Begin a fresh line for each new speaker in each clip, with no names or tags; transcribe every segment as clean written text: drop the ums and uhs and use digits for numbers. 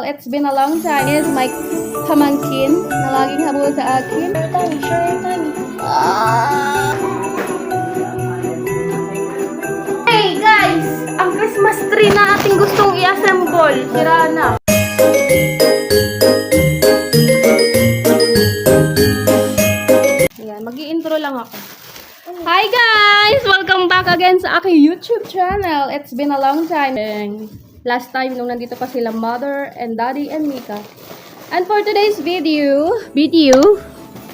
It's been a long time. Is my pamangkin na laging habol sa akin. Sure, Tani. Hey guys! Ang Christmas tree na ating gustong i-assemble. Sira na. Ayan, mag-i-intro lang ako. Hi guys! Welcome back again sa aking YouTube channel. It's been a long time. Last time nung nandito pa sila mother and daddy and Mika. And for today's video,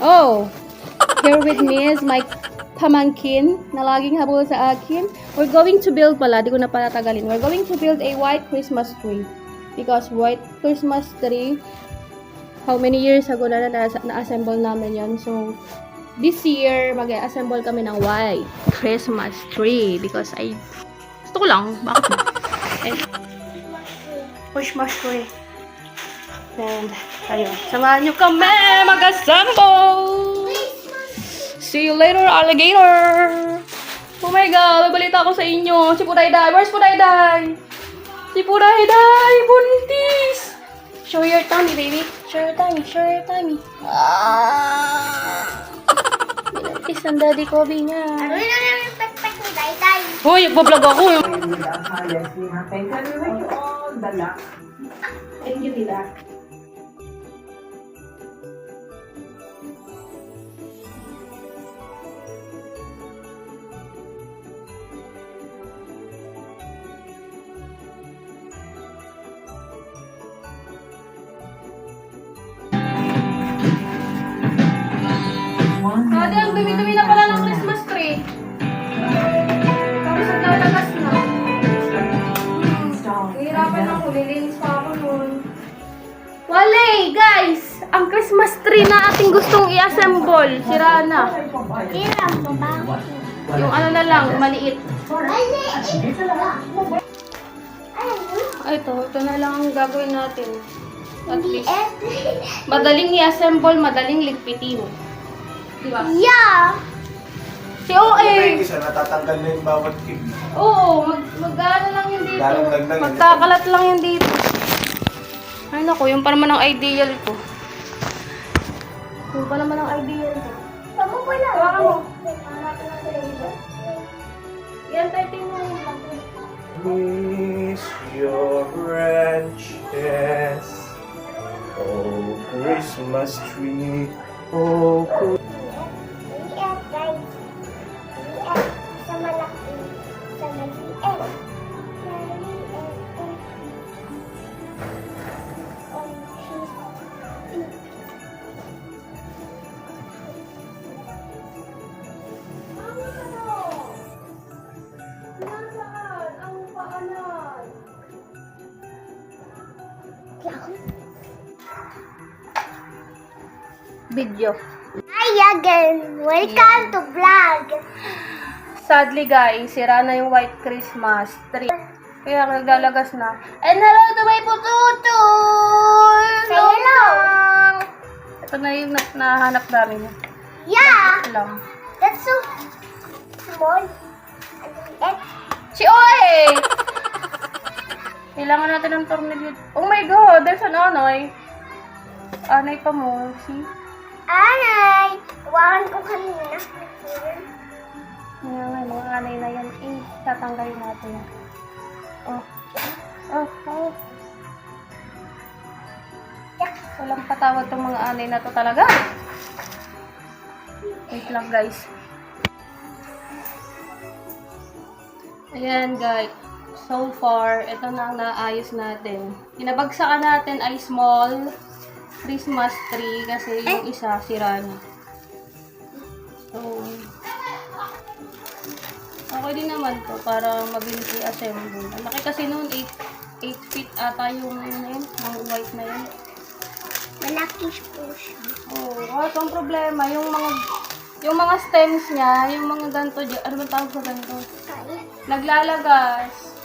oh, here with me is my pamangkin na laging habol sa akin. We're going to build pala, di ko na pala tagalin. We're going to build a white Christmas tree. Because white Christmas tree, how many years ago na-assemble namin yon. So, this year, mag-assemble kami ng white Christmas tree. Because gusto ko lang. Bakit ba? Christmas tree. And, ayun. Samahan nyo kami mag-assemble! See you later, alligator! Oh my God, babalita ako sa inyo. Si Pudayday. Where's Pudayday? Si Pudayday! Buntis! Show your tummy, baby. Show your tummy. Show your tummy. Binuntis ang daddy Kobe niya.
Ano yun ang yung pek-pek ni Dayday?
Hoy, nagbablog ako. Thank you, Tita. Ate, ang dumi-dumi na pala ng Christmas tree. Tapos ang lalagas na. Hihirapan ako, lilinis pa ako nun. Wale, guys! Ang Christmas tree na ating gustong i-assemble. Sira na.
Hirap mo ba?
Yung ano na lang, maliit. Ay, ito na lang ang gagawin natin. At least, madaling i-assemble, madaling ligpitin. Diba?
Yeah!
Si OA!
Isa natatanggal na yung bawat kib.
Oo, mag-ano lang yun dito.
Lalaglag lang yun.
Magkakalat lang yun dito. Ay naku, yung pa naman ang ideal ko. Yung pa naman ang ideal ko.
Tama ko lang.
Tawa mo. Yan, typing mo.
Is your branches, oh Christmas tree, oh
Liit, guys. Liit. Sa malaki. Sa maliit.
Nasaan ang paanan? Video.
Hi again! Welcome to vlog!
Sadly guys, sira na yung white Christmas tree. Kaya naglalagas na. And hello to my pututol!
Say hello!
Ito na yung nahanap namin.
Yeah!
Ito lang.
That's so small. Liit.
Si Oy! Kailangan natin ng tornilyo. Oh my God! There's an anay. Anay pa mo. See?
Anay! Iwakan ko kanina.
Yan nga, mga anay na yan. Tatanggalin natin yan. Oh. Oh, oh. Walang patawad tong mga anay na to talaga. Wait lang guys. Ayan guys. So far, ito na ang naayos natin. Pinabagsakan natin ay small Christmas tree kasi yung isa sira na. So, okay din naman to para mabilis i-assemble. Ang laki kasi noon, 8 feet ata yung white na yun.
Malaki po siya.
Oh, ang problema, yung mga stems niya, yung mga ganito, ano ba tawag sa ganito?
Kaya.
Naglalagas.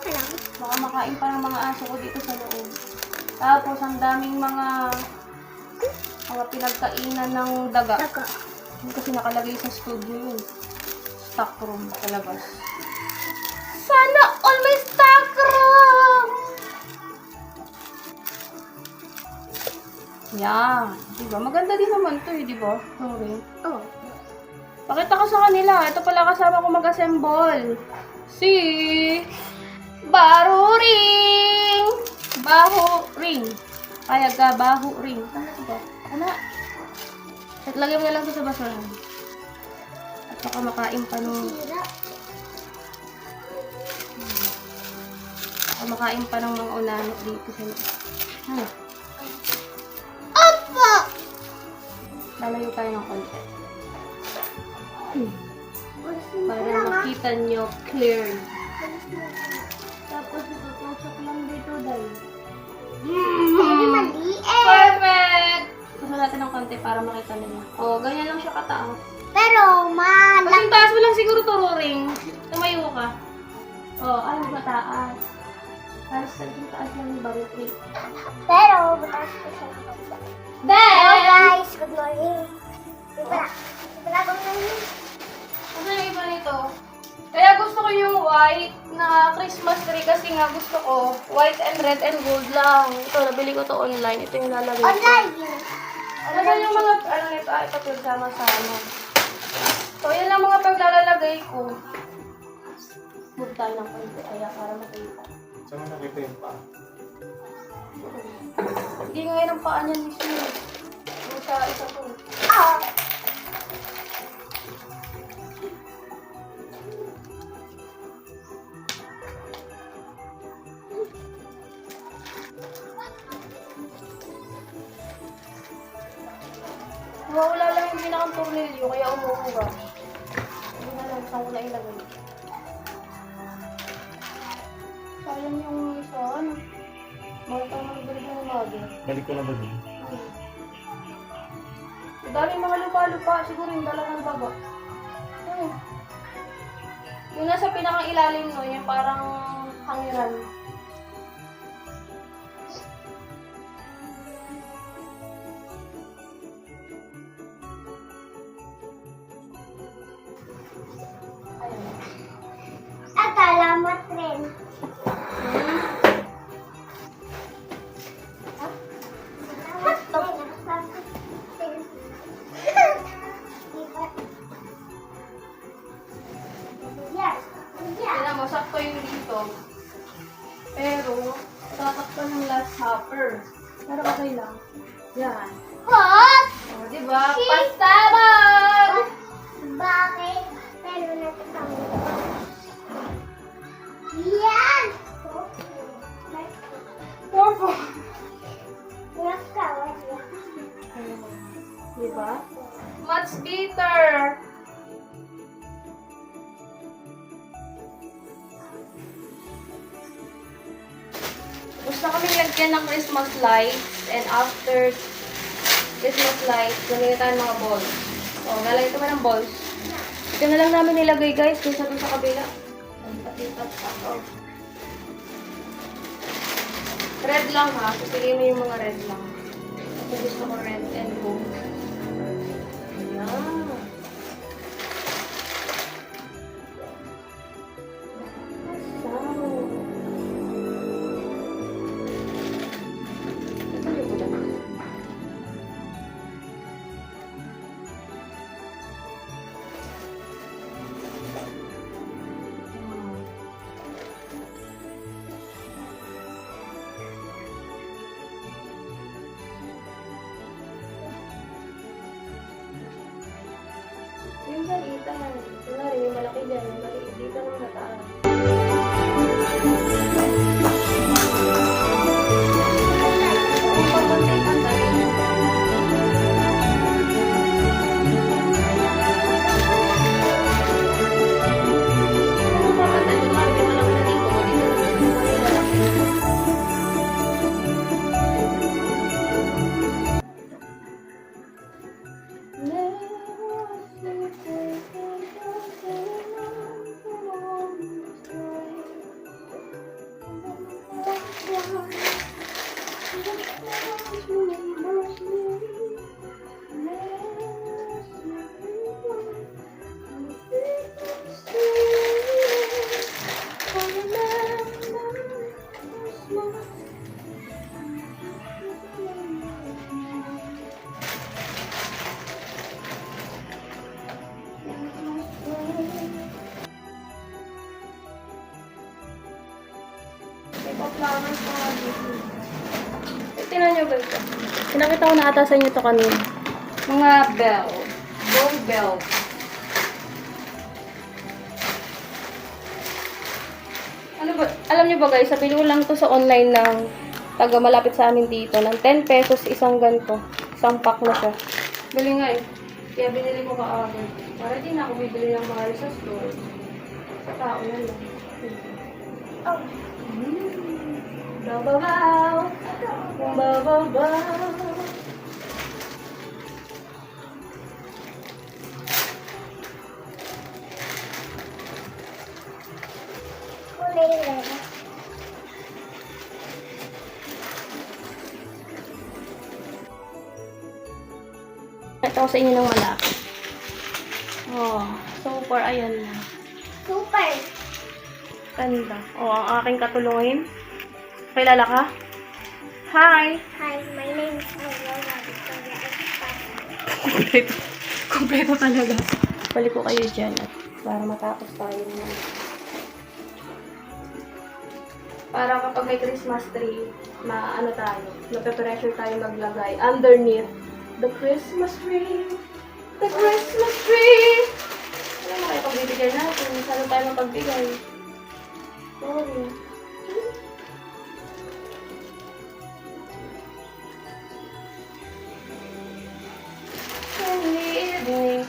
Alam.
Baka makain pa ng mga aso ko dito sa loob. Tapos, ang daming mga pinagkainan ng daga.
Taka.
Kasi nakalagay sa studio yun. Stock room sa labas. Sana all may stock room! Yan. Diba? Maganda din naman to eh, diba? Okay.
Oh.
Pakita ko sa kanila. Ito pala kasama ko mag-assemble. Si Baho Ring! Baho Ring. Kaya ka, Baho Ring. Ano ito? Ano? At lagyan mo na lang ito sa basurahan. At baka makain pa nung... Baka makain pa ng mga unanok dito sa...
Opo!
Lalayo tayo ng konti. Para makita nyo clearly. Tapos itutusok lang dito dahil.
Hindi maliit.
Perfect! Gusto natin ng konti para makita nila. O, ganyan lang siya kataas.
Pero malaki.
Kasing taas mo lang siguro tururing. Tumayo ka. O, ay, mataas. Tapos sa taas lang yung baril.
Pero mataas ko siya. Hello guys, good morning. Diba good morning?
Ano yung iba nito? Kaya gusto ko yung white na Christmas tree kasi nga gusto ko white and red and gold lang. Ito, nabili ko to online. Ito yung lalagay ko.
Online.
Ano yung mga, ano nito, ito sama sa ano. So, yan lang mga paglalagay ko. Move tayo ng konti, kaya para makita.
Saan mo nakita yung pa?
Hindi ngayon ang paa niyan mismo. Yung sa isa ko.
Ah.
Wala lang yung pinakang tornilyo, kaya umuuga. Hindi na lang, saan ko na ilagay. Sayang yung isa, ano? Mahal ka naman balik ng mother.
Balik ko na ba din?
Dami mga lupa-lupa, siguro yung dala ng baba. Yung nasa pinakang ilalim no, yung parang hangiran.
At alamat rin.
Tignan mo, sakto yung dito. Pero, tatakpan ng last supper. Pero okay lang. Yan.
What?
O, diba? Pastabag!
Bakit? Pero natatawag ko. Yan!
Porpo!
Nakawat yan.
Diba? Much bitter! Gusto kaming lagyan ng Christmas lights and after Christmas lights, lalagyan tayo ng mga balls. O, lalagyan ko ng balls. Ito na lang namin nilagay guys, dun sa kabila. Red lang ha, pipiliin mo yung mga red lang. Kasi gusto ko red and gold. Ayan. Yung salitan. Kunwari, may malaki dyan. May maliit dito ng mataas. Ang papantay-pantay. Ang papantay, kunwari, may malaki na dito. Dito na malaki. niyo ba ito? Pinakita ko na ata sa inyo ito kanina. Mga bell. Gold bell. Ano ba? Alam niyo ba guys, sabili ko lang to sa online ng taga malapit sa amin dito. Ng 10 pesos isang ganito. Isang pack na siya. Galing nga eh. Kaya binili ko kaagad. Para din ako bibili ng mahal sa store. Sa tao na lang.
Oh.
Bababaw. Bababaw.
Kulay red.
Ito ko sa inyo ng malaki. Oh, super. Ayan na.
Super.
Ganda. Oh, ang aking katulungin. Kilala ka? Hi!
Hi, my name is Aurora Victoria Espada.
Kompleto. Kompleto talaga. Balik ko kayo dyan at para matapos tayo na. Para kapag may Christmas tree, maano tayo, mape-pressure tayo maglagay underneath the Christmas tree. The Christmas tree! Alam mo kayo pagbibigay natin, saan tayo mapagbigay? Sorry. Evening.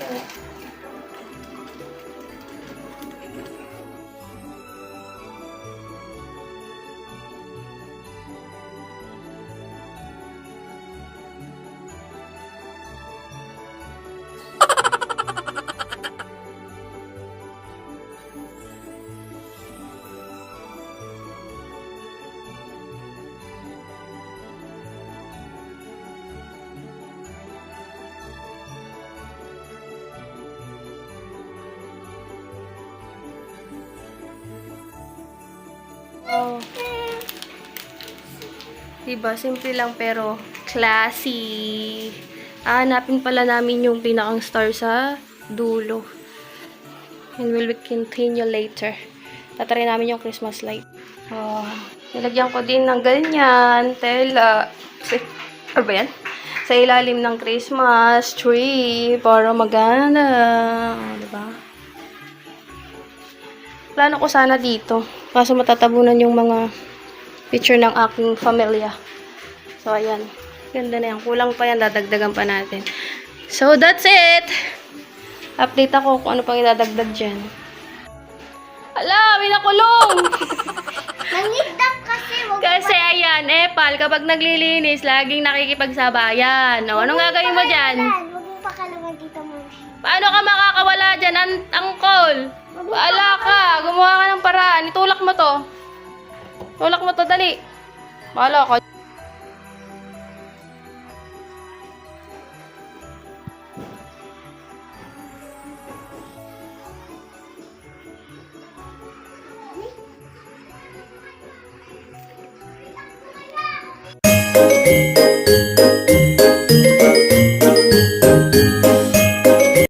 Oh. Diba? Simple lang pero classy. Hanapin pala namin yung pinakang star sa dulo. And we'll continue later. Tatry namin yung Christmas light. Oh. Nilagyan ko din ng ganyan. Tela. Ano ba yan? Sa ilalim ng Christmas tree. Para maganda. Oh, diba? Plano ko sana dito. Kaso matatabunan yung mga picture ng aking pamilya. So, ayan. Ganda na yan. Kulang pa yan. Dadagdagan pa natin. So, that's it! Update ako kung ano pang idadagdag dyan. Ala! May nakulong!
Nangitak kasi.
Kasi, ayan, Epal, kapag naglilinis, laging nakikipagsabayan. O, anong gagawin mo dyan?
Huwag mo pakalaman dito mo.
Paano ka makakawala dyan, Angkol? Baala ka. Gumawa ka ng paraan. Itulak mo to. Tulak mo to, dali. Bahala ka.